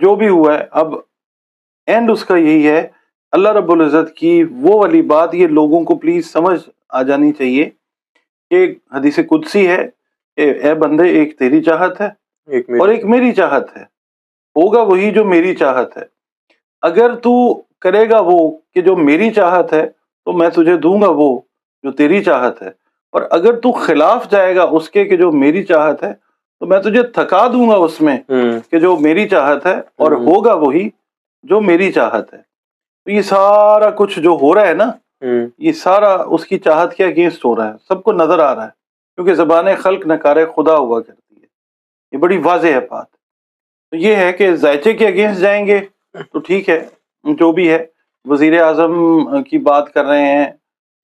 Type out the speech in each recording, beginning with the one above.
جو بھی ہوا ہے اب اینڈ اس کا یہی ہے. اللہ رب العزت کی وہ والی بات یہ لوگوں کو پلیز سمجھ آ جانی چاہیے کہ حدیث قدسی ہے کہ اے بندے ایک تیری چاہت ہے اور ایک میری چاہت ہے. ہوگا وہی جو میری چاہت ہے. اگر تو کرے گا وہ کہ جو میری چاہت ہے تو میں تجھے دوں گا وہ جو تیری چاہت ہے. اور اگر تو خلاف جائے گا اس کے کہ جو میری چاہت ہے تو میں تجھے تھکا دوں گا اس میں کہ جو میری چاہت ہے اور ہوگا وہی جو میری چاہت ہے. تو یہ سارا کچھ جو ہو رہا ہے نا یہ سارا اس کی چاہت کے اگینسٹ ہو رہا ہے. سب کو نظر آ رہا ہے کیونکہ زبان خلق نکار خدا ہوا کرتی ہے. یہ بڑی واضح ہے بات. تو یہ ہے کہ ذائچے کے اگینسٹ جائیں گے تو ٹھیک ہے جو بھی ہے. وزیر اعظم کی بات کر رہے ہیں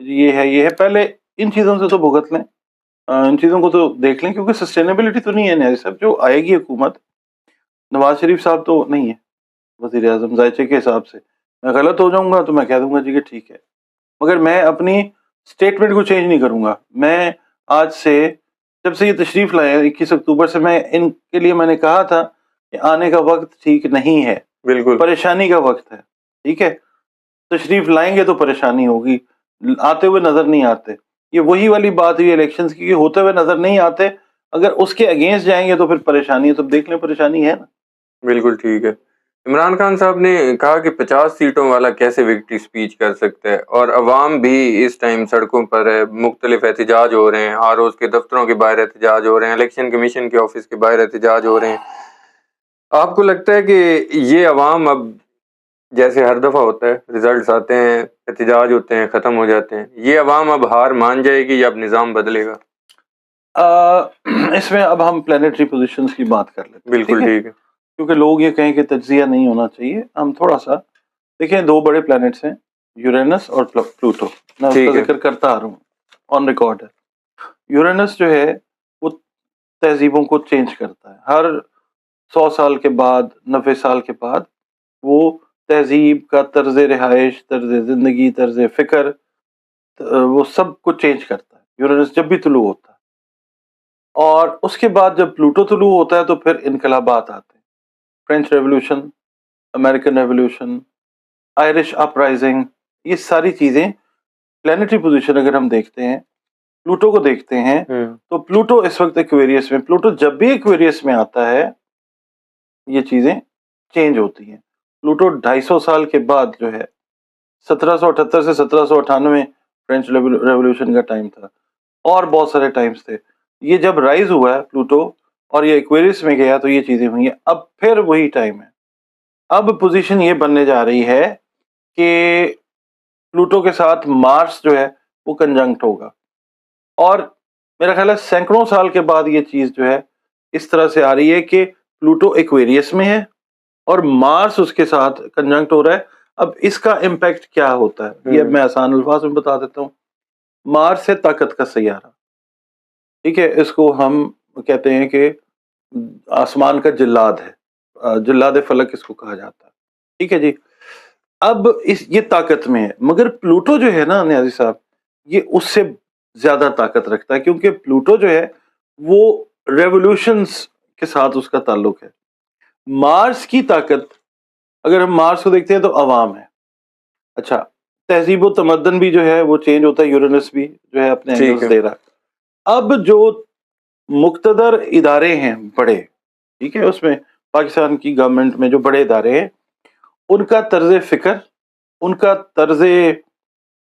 یہ ہے پہلے ان چیزوں سے تو بھگت لیں, ان چیزوں کو تو دیکھ لیں کیونکہ سسٹینیبلٹی تو نہیں ہے نیازی صاحب. جو آئے گی حکومت, نواز شریف صاحب تو نہیں ہے وزیر اعظم ذائچے کے حساب سے. میں غلط ہو جاؤں گا تو میں کہہ دوں گا جی کہ ٹھیک ہے, مگر میں اپنی اسٹیٹمنٹ کو چینج نہیں کروں گا. میں آج سے جب سے یہ تشریف لائے 21 اکتوبر سے میں ان کے لیے میں نے کہا تھا کہ آنے کا وقت ٹھیک نہیں ہے, بالکل پریشانی کا وقت ہے. ٹھیک ہے, تشریف لائیں گے تو پریشانی ہوگی, آتے ہوئے نظر نہیں آتے. یہ وہی والی بات ہوئی الیکشنز کی کہ ہوتے ہوئے نظر نہیں آتے, اگر اس کے اگینسٹ جائیں گے تو پھر پریشانی ہے. تو دیکھ لیں پریشانی ہے نا. بالکل ٹھیک ہے. عمران خان صاحب نے کہا کہ 50 سیٹوں والا کیسے وکٹری سپیچ کر سکتا ہے, اور عوام بھی اس ٹائم سڑکوں پر ہے, مختلف احتجاج ہو رہے ہیں, ROs کے دفتروں کے باہر احتجاج ہو رہے ہیں, الیکشن کمیشن کے آفس کے باہر احتجاج ہو رہے ہیں. آپ کو لگتا ہے کہ یہ عوام اب جیسے ہر دفعہ ہوتا ہے ریزلٹس آتے ہیں, احتجاج ہوتے ہیں, ختم ہو جاتے ہیں, یہ عوام اب ہار مان جائے گی یا اب نظام بدلے گا؟ اس میں اب ہم پلانیٹری پوزیشنز کی بات کر لیتے ہیں. بالکل ٹھیک ہے, کیونکہ لوگ یہ کہیں کہ تجزیہ نہیں ہونا چاہیے. ہم تھوڑا سا دیکھیں, 2 بڑے پلانٹس ہیں, یورینس اور پلوٹو. میں اس کا ذکر کرتا آ رہا ہوں, آن ریکارڈ ہے. یورینس جو ہے وہ تہذیبوں کو چینج کرتا ہے. ہر 100 سال کے بعد, 90 سال کے بعد وہ تہذیب کا طرز رہائش, طرز زندگی, طرز فکر, وہ سب کو چینج کرتا ہے یورینس جب بھی طلوع ہوتا ہے. اور اس کے بعد جب پلوٹو طلوع ہوتا ہے تو پھر انقلابات آتے ہیں. French revolution, American revolution, Irish uprising, یہ ساری چیزیں پلانیٹری پوزیشن اگر ہم دیکھتے ہیں, پلوٹو کو دیکھتے ہیں تو پلوٹو اس وقت ایکویریس میں, پلوٹو جب بھی ایکویریس میں آتا ہے یہ چیزیں چینج ہوتی ہیں. پلوٹو 250 سال کے بعد جو ہے 1778 سے 1798 فرینچ ریولوشن کا ٹائم تھا, اور بہت سارے ٹائمز تھے. یہ جب رائز ہوا ہے پلوٹو اور یہ ایکویریس میں گیا تو یہ چیزیں ہوئی ہیں. اب پھر وہی ٹائم ہے. اب پوزیشن یہ بننے جا رہی ہے کہ پلوٹو کے ساتھ مارس جو ہے وہ کنجنکٹ ہوگا, اور میرا خیال ہے سینکڑوں سال کے بعد یہ چیز جو ہے اس طرح سے آ رہی ہے کہ پلوٹو ایکویریس میں ہے اور مارس اس کے ساتھ کنجنکٹ ہو رہا ہے. اب اس کا امپیکٹ کیا ہوتا ہے یہ میں آسان الفاظ میں بتا دیتا ہوں. مارس ہے طاقت کا سیارہ, ٹھیک ہے, اس کو ہم کہتے ہیں کہ آسمان کا جلاد ہے, جلاد فلک اس کو کہا جاتا ہے. ٹھیک ہے جی. اب یہ طاقت میں ہے, مگر پلوٹو جو ہے نا نیازی صاحب یہ اس سے زیادہ طاقت رکھتا ہے, کیونکہ پلوٹو جو ہے وہ ریولوشنز کے ساتھ اس کا تعلق ہے. مارس کی طاقت اگر ہم مارس کو دیکھتے ہیں تو عوام ہے. اچھا, تہذیب و تمدن بھی جو ہے وہ چینج ہوتا ہے, یورینس بھی جو ہے اپنے اینگلز دے رہا ہے. اب جو مقتدر ادارے ہیں بڑے, ٹھیک ہے, اس میں پاکستان کی گورنمنٹ میں جو بڑے ادارے ہیں ان کا طرز فکر, ان کا طرز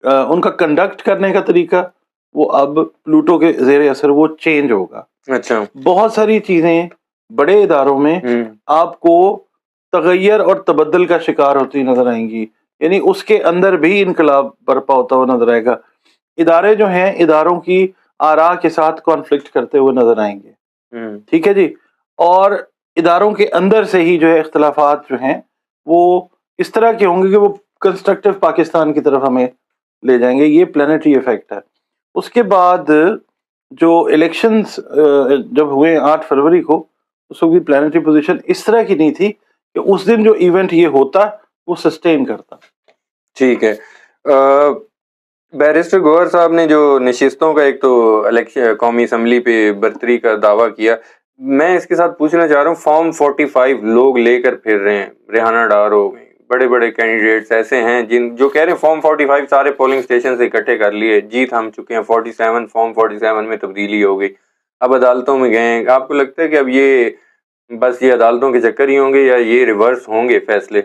ان کا کنڈکٹ کرنے کا طریقہ وہ اب پلوٹو کے زیر اثر وہ چینج ہوگا. اچھا, بہت ساری چیزیں بڑے اداروں میں آپ کو تغیر اور تبدل کا شکار ہوتی نظر آئیں گی, یعنی اس کے اندر بھی انقلاب برپا ہوتا ہوا نظر آئے گا. ادارے جو ہیں اداروں کی آراء کے ساتھ کانفلکٹ کرتے ہوئے نظر آئیں گے. ٹھیک ہے جی. اور اداروں کے اندر سے ہی جو ہے اختلافات جو ہیں وہ اس طرح کے ہوں گے کہ وہ کنسٹرکٹیو پاکستان کی طرف ہمیں لے جائیں گے. یہ پلانیٹری ایفیکٹ ہے. اس کے بعد جو الیکشنز جب ہوئے 8 فروری کو, اس وقت بھی پلانیٹری پوزیشن اس طرح کی نہیں تھی کہ اس دن جو ایونٹ یہ ہوتا وہ سسٹین کرتا. ٹھیک ہے. بیرسٹر گوہر صاحب نے جو نشستوں کا ایک تو الیکشن قومی اسمبلی پہ برتری کا دعویٰ کیا, میں اس کے ساتھ پوچھنا چاہ رہا ہوں، فارم 45 لوگ لے کر پھر رہے ہیں، ریحانہ ڈار ہو گئی، بڑے بڑے کینڈیڈیٹس ایسے ہیں جو کہہ رہے ہیں فارم 45 سارے پولنگ اسٹیشن سے اکٹھے کر لیے، جیت ہم چکے ہیں، 47 فارم 47 میں تبدیلی ہو گئی، اب عدالتوں میں گئے ہیں. آپ کو لگتا ہے کہ اب یہ عدالتوں کے چکر ہی ہوں گے یا یہ ریورس ہوں گے فیصلے،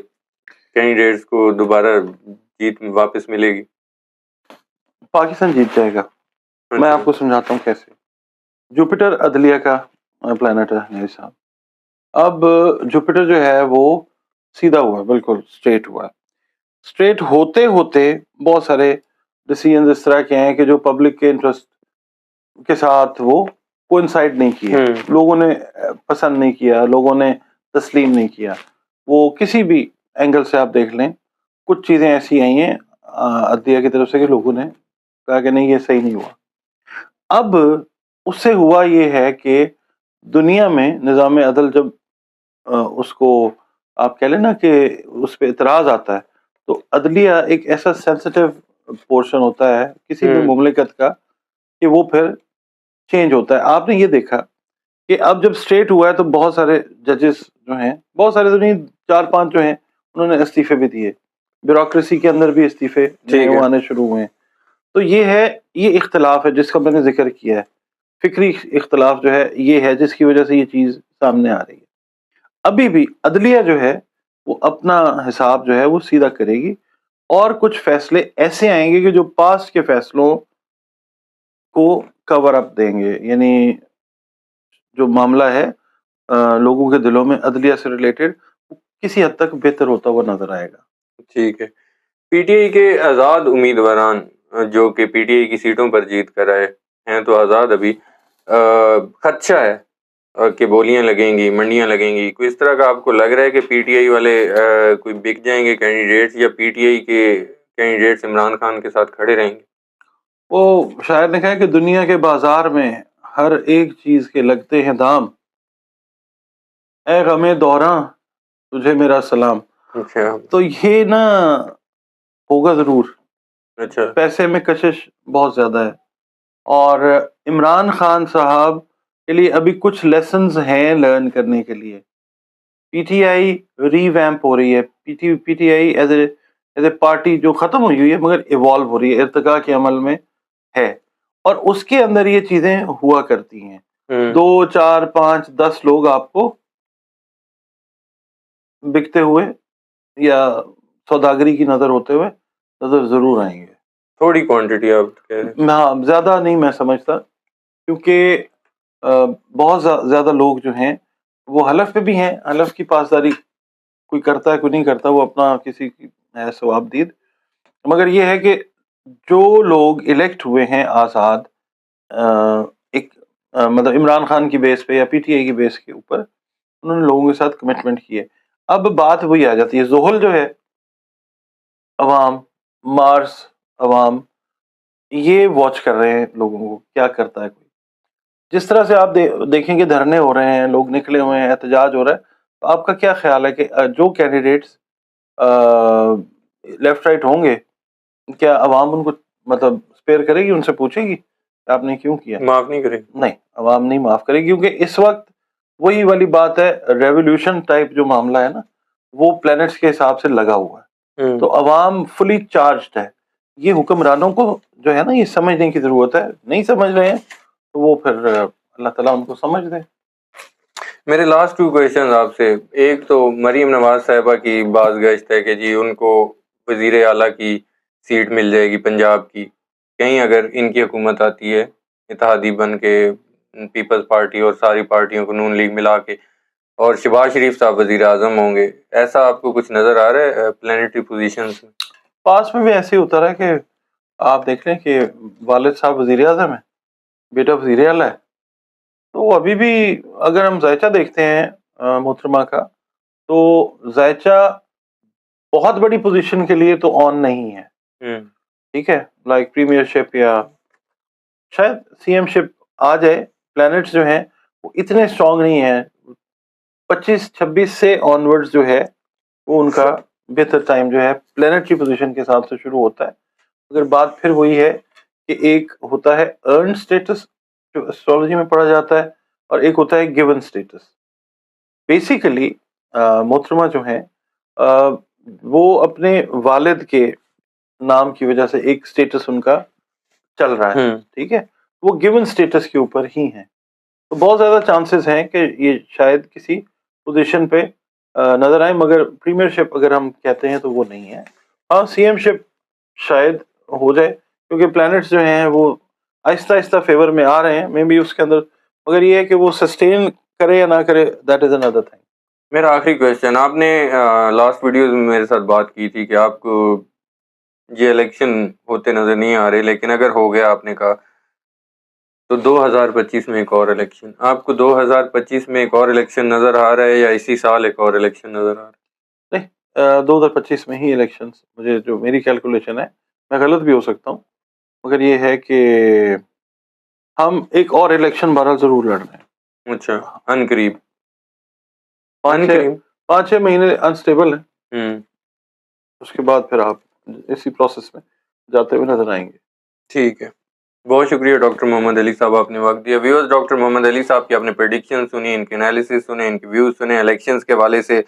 کینڈیڈیٹس کو دوبارہ جیت واپس ملے گی؟ پاکستان جیت جائے گا. میں آپ کو سمجھاتا ہوں کیسے. جوپیٹر عدلیہ کا پلانٹ ہے میرے صاحب. اب جوپیٹر جو ہے وہ سیدھا ہوا ہے، بالکل اسٹریٹ ہوا ہے. اسٹریٹ ہوتے ہوتے بہت سارے ڈیسیژنز اس طرح کے ہیں کہ جو پبلک کے انٹرسٹ کے ساتھ وہ کوئنسائڈ نہیں کیے، لوگوں نے پسند نہیں کیا، لوگوں نے تسلیم نہیں کیا. وہ کسی بھی اینگل سے آپ دیکھ لیں، کچھ چیزیں ایسی آئی ہیں عدلیہ کی طرف سے کہ لوگوں نے کہا کہ نہیں یہ صحیح نہیں ہوا. اب اس سے ہوا یہ ہے کہ دنیا میں نظام عدل جب اس کو آپ کہہ لیں نا کہ اس پہ اعتراض آتا ہے تو عدلیہ ایک ایسا سینسٹیو پورشن ہوتا ہے کسی بھی مملکت کا کہ وہ پھر چینج ہوتا ہے. آپ نے یہ دیکھا کہ اب جب اسٹریٹ ہوا ہے تو بہت سارے ججز جو ہیں، بہت سارے تو نہیں، 4-5 جو ہیں انہوں نے استعفے بھی دیے. بیوروکریسی کے اندر بھی استعفے آنے شروع ہوئے ہیں. تو یہ اختلاف ہے جس کا میں نے ذکر کیا ہے، فکری اختلاف جو ہے یہ ہے جس کی وجہ سے یہ چیز سامنے آ رہی ہے. ابھی بھی عدلیہ جو ہے وہ اپنا حساب جو ہے وہ سیدھا کرے گی اور کچھ فیصلے ایسے آئیں گے کہ جو پاسٹ کے فیصلوں کو کور اپ دیں گے. یعنی جو معاملہ ہے لوگوں کے دلوں میں عدلیہ سے ریلیٹڈ کسی حد تک بہتر ہوتا ہوا نظر آئے گا. ٹھیک ہے. پی ٹی آئی کے آزاد امیدواران جو کہ پی ٹی آئی کی سیٹوں پر جیت کر آئے ہیں تو آزاد ابھی خدشہ ہے کہ بولیاں لگیں گی، منڈیاں لگیں گی. کوئی اس طرح کا آپ کو لگ رہا ہے کہ پی ٹی آئی والے کوئی بک جائیں گے کینڈیڈیٹس، یا پی ٹی آئی کے کینڈیڈیٹس عمران خان کے ساتھ کھڑے رہیں گے؟ وہ شاعر نے کہا کہ دنیا کے بازار میں ہر ایک چیز کے لگتے ہیں دام، اے غم دوراں تجھے میرا سلام. تو یہ نا ہوگا ضرور. اچھا، پیسے میں کشش بہت زیادہ ہے اور عمران خان صاحب کے لیے ابھی کچھ لیسنز ہیں لرن کرنے کے لیے. پی ٹی آئی ری ویمپ ہو رہی ہے. P T I as a party جو ختم ہوئی ہے مگر ایوالو ہو رہی ہے، ارتقاء کے عمل میں ہے، اور اس کے اندر یہ چیزیں ہوا کرتی ہیں. 2 4 5 10 لوگ آپ کو بکتے ہوئے یا سوداگری کی نظر ہوتے ہوئے نظر ضرور آئیں گے. تھوڑی کوانٹٹی آپ کہہ رہے ہیں؟ ہاں، زیادہ نہیں میں سمجھتا، کیونکہ بہت زیادہ لوگ جو ہیں وہ حلف پہ بھی ہیں. حلف کی پاسداری کوئی کرتا ہے کوئی نہیں کرتا، وہ اپنا کسی کی ہے ثواب دید. مگر یہ ہے کہ جو لوگ الیکٹ ہوئے ہیں آزاد ایک مطلب عمران خان کی بیس پہ یا پی ٹی آئی کی بیس کے اوپر، انہوں نے لوگوں کے ساتھ کمٹمنٹ کی ہے. اب بات وہی آ جاتی ہے، زحل جو ہے عوام، مارس عوام، یہ واچ کر رہے ہیں لوگوں کو کیا کرتا ہے. کوئی جس طرح سے آپ دیکھیں گے دھرنے ہو رہے ہیں، لوگ نکلے ہوئے ہیں، احتجاج ہو رہا ہے، تو آپ کا کیا خیال ہے کہ جو کینڈیڈیٹس لیفٹ رائٹ ہوں گے، کیا عوام ان کو مطلب اسپیئر کرے گی، ان سے پوچھے گی آپ نے کیوں کیا؟ معاف نہیں کرے گی. نہیں، عوام نہیں معاف کرے گی، کیونکہ اس وقت وہی والی بات ہے، ریولیوشن ٹائپ جو معاملہ ہے نا وہ پلینٹس کے حساب سے لگا ہوا ہے. تو عوام فلی چارجڈ ہے. یہ حکمرانوں کو جو ہے نا یہ سمجھنے کی ضرورت ہے. نہیں سمجھ رہے ہیں تو وہ پھر اللہ تعالیٰ ان کو سمجھ دے. میرے لاسٹ 2 کویشچن آپ سے. ایک تو مریم نواز صاحبہ کی باز گشت ہے کہ جی ان کو وزیر اعلیٰ کی سیٹ مل جائے گی پنجاب کی، کہیں اگر ان کی حکومت آتی ہے اتحادی بن کے، پیپلز پارٹی اور ساری پارٹیوں کو نون لیگ ملا کے، اور شہباز شریف صاحب وزیر اعظم ہوں گے، ایسا آپ کو کچھ نظر آ رہا ہے پلانٹری پوزیشنز میں؟ پاس میں بھی ایسے ہی ہوتا رہا کہ آپ دیکھ لیں کہ والد صاحب وزیر اعظم ہے، بیٹا وزیر اعلیٰ ہے. تو ابھی بھی اگر ہم ذائچہ دیکھتے ہیں محترمہ کا، تو ذائچہ بہت بڑی پوزیشن کے لیے تو آن نہیں ہے. ٹھیک ہے، لائک پریمیئر شپ یا شاید سی ایم شپ آ جائے. پلانٹس جو ہیں وہ اتنے اسٹرانگ نہیں ہیں. 25-26 سے آنورڈز جو ہے وہ ان کا بہتر ٹائم جو ہے پلانٹری پوزیشن کے حساب سے شروع ہوتا ہے. اگر بات پھر وہی ہے کہ ایک ہوتا ہے ارن اسٹیٹس جو اسٹرالوجی میں پڑھا جاتا ہے، اور ایک ہوتا ہے گیون اسٹیٹس. بیسیکلی محترمہ جو ہیں وہ اپنے والد کے نام کی وجہ سے ایک اسٹیٹس ان کا چل رہا ہے, ٹھیک ہے, وہ گیون اسٹیٹس کے اوپر ہی ہیں. تو بہت زیادہ چانسز ہیں کہ یہ شاید کسی پوزیشن پہ نظر آئے, مگر پریمیئر شپ اگر ہم کہتے ہیں تو وہ نہیں ہے. ہاں سی ایم شپ شاید ہو جائے, کیونکہ پلانٹس جو ہیں وہ آہستہ آہستہ فیور میں آ رہے ہیں, میں بھی اس کے اندر, مگر یہ ہے کہ وہ سسٹین کرے یا نہ کرے, دیٹ از اندر تھنگ. میرا آخری کویشچن, آپ نے لاسٹ ویڈیوز میں میرے ساتھ بات کی تھی کہ آپ کو یہ الیکشن ہوتے نظر نہیں آ رہے, لیکن اگر ہو گیا آپ نے کہا تو 2025 میں ایک اور الیکشن, آپ کو 2025 میں ایک اور الیکشن نظر آ رہا ہے یا اسی سال ایک اور الیکشن نظر آ رہا ہے؟ نہیں, 2025 میں ہی الیکشن, مجھے جو میری کیلکولیشن ہے, میں غلط بھی ہو سکتا ہوں, مگر یہ ہے کہ ہم ایک اور الیکشن بہرحال ضرور لڑ رہے ہیں. اچھا, ان قریب 5-6 مہینے انسٹیبل ہیں, ہوں, اس کے بعد پھر آپ اسی پروسیس میں جاتے ہوئے نظر آئیں گے. ٹھیک ہے, بہت شکریہ ڈاکٹر محمد علی صاحب, آپ نے وقت دیا. ویورز, ڈاکٹر محمد علی صاحب کی آپ نے پریڈکشن سنی, ان کے انالیسس سنے, ان کے ویوز سنے, الیکشنز کے حوالے سے,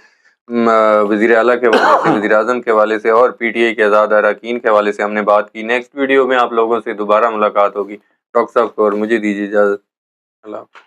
وزیر اعلیٰ کے حوالے سے, وزیر اعظم کے حوالے سے, اور پی ٹی آئی کے آزاد اراکین کے حوالے سے ہم نے بات کی. نیکسٹ ویڈیو میں آپ لوگوں سے دوبارہ ملاقات ہوگی. ڈاکٹر صاحب کو اور مجھے دیجیے اجازت. اللہ حافظ.